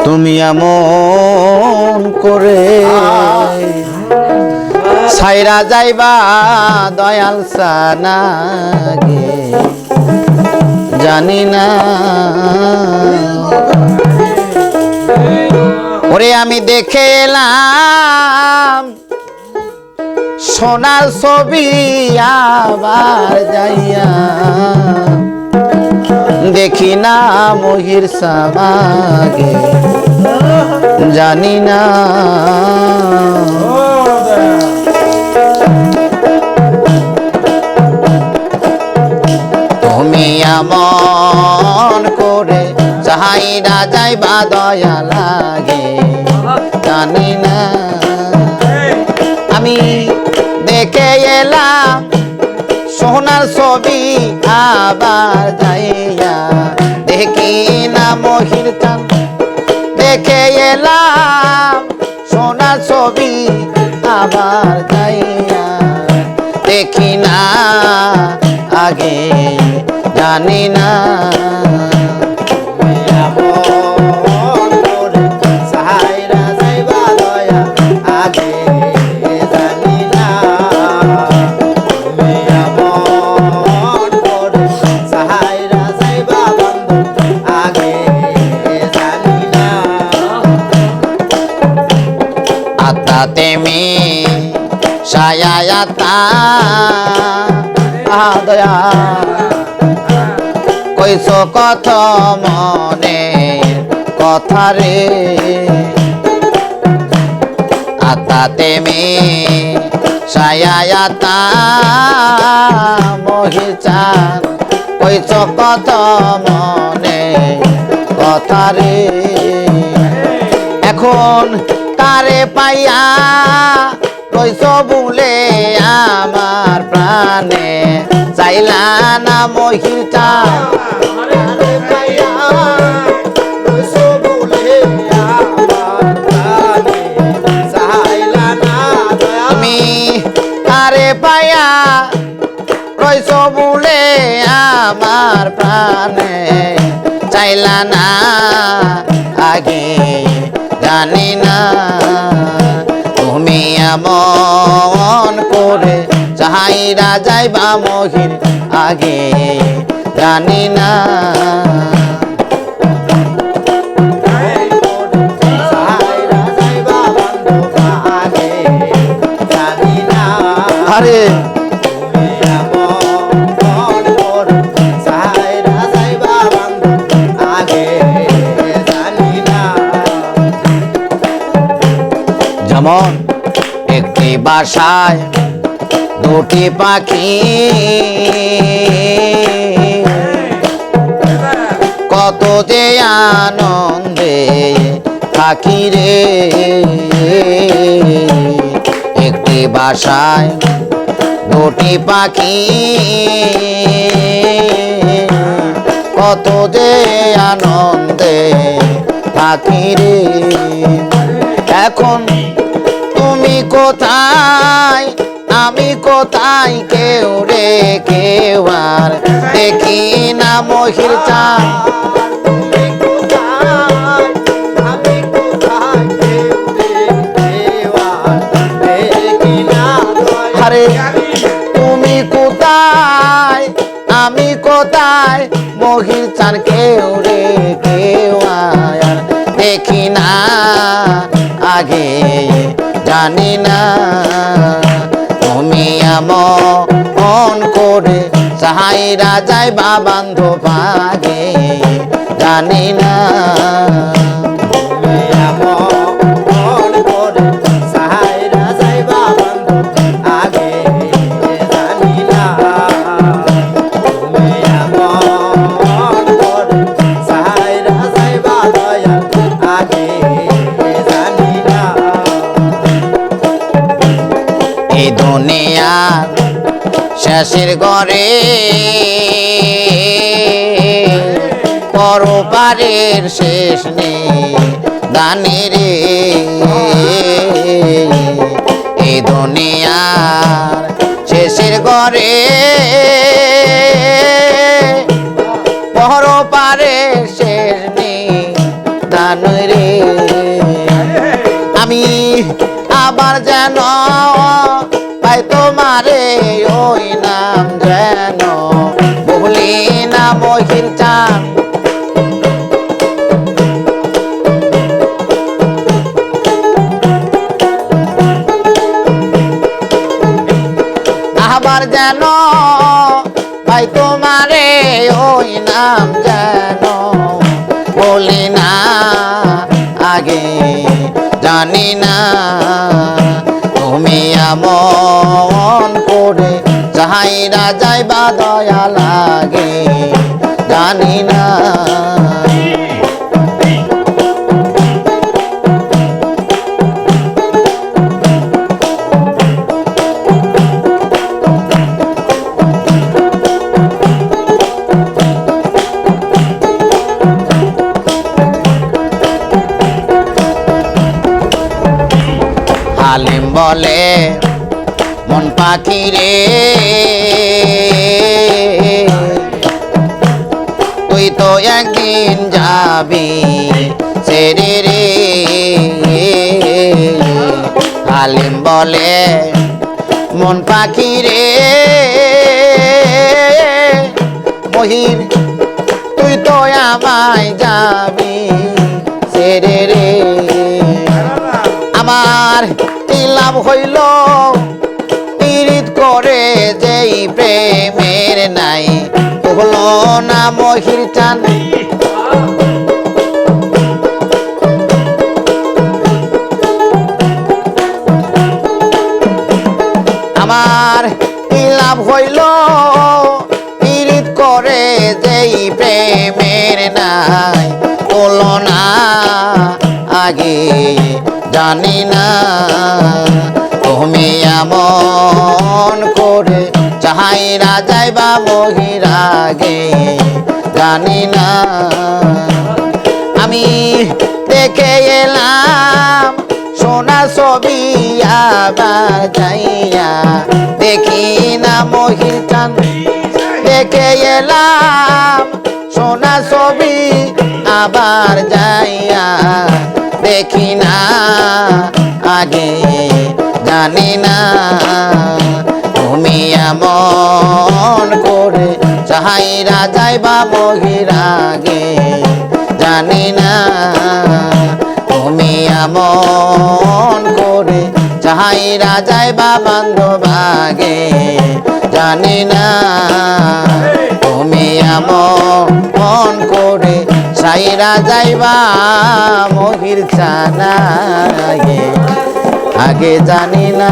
তুমি এমন করে ছাইরা যাইবা দয়াল সানাগে জানি না ওরে আমি দেখে এলাম সোনার ছবি আবার যাইয়া দেখি না মহির সামাগে জানি না তুমি এমন করে চাহিদা যাইবা দয়া লাগে জানি না আমি দেখে এলাম সোনার ছবি আবার যাইয়া দেখি না মহির চান দেখে এলাম সোনার ছবি আবার যাইয়া দেখি না আগে জানি না তেমি সায়াতা দয়া কইস কত মনে কথা রে আতা তেমি সায়াতা মহিচান কইস কত মনে কথা রে এখন কারে পাইয়া কইস বলে আমার প্রাণে চাইলা না মহিটা তুমি কারে পাইয়া কইস বলে আমার প্রাণে চাইলা না আগে জানি না তুমি এমন করে চাহিদা যাইবা মহির আগে জানি না আরে যেমন একটি বাসায় দুটি পাখি কত যে আনন্দে থাকি রে একটি বাসায় দুটি পাখি কত যে আনন্দে থাকি রে এখন তুমি কোথায় আমি কোথায় কেউ রে কেউ আর দেখি না মহির চান আরে তুমি কোথায় আমি কোথায় মহির চান কেউ রে কেউ আর দেখি না আগে জানি না তুমি এমন করে চাহিদা যাইবা বান্ধব আগে জানি না এই দুনিয়ার শেষের ঘরে পরপারের শেষ নেই দানি রে এই দুনিয়ার শেষের ঘরে পারে শেষ নেই দান রে আমি আবার যেন পাই তোমারে ওই নাম যেন বলি না মহির চান আবার যেন পাই তোমারে ওই নাম যেন বলি না আগে জানি না তুমি আমন করে যাহাইরা যাইবা দয়া লাগে জানি না হালিম বলে মন পাখি রে তুই তো একদিন যাবি সেরে রে হালিম বলে মন পাখি রে মহির তুই তো আমায় যাবি সেরে রে আমার কি লাভ হইল পীড়িত করে যেই প্রেমের নাই হলো না মহির চান আমার কি লাভ হইল পীড়িত করে যেই প্রেমের নাই হলো না আগে জানি না তুমি এমন করে চাহাইরা যাইবা মহির আগে জানি না আমি দেখে এলাম সোনা ছবি আবার যাইয়া দেখি না মহির চান দেখে এলাম সোনা ছবি আবার যাইয়া দেখি না আগে জানি না তুমি এমন করে চাহাইরা যাইবা মহির আগে জানি না তুমি এমন করে চাহাইরা যাইবা বান্ধব আগে জানি না তুমি এমন করে চাইরা যাইবা মহির চানা আগে জানি না।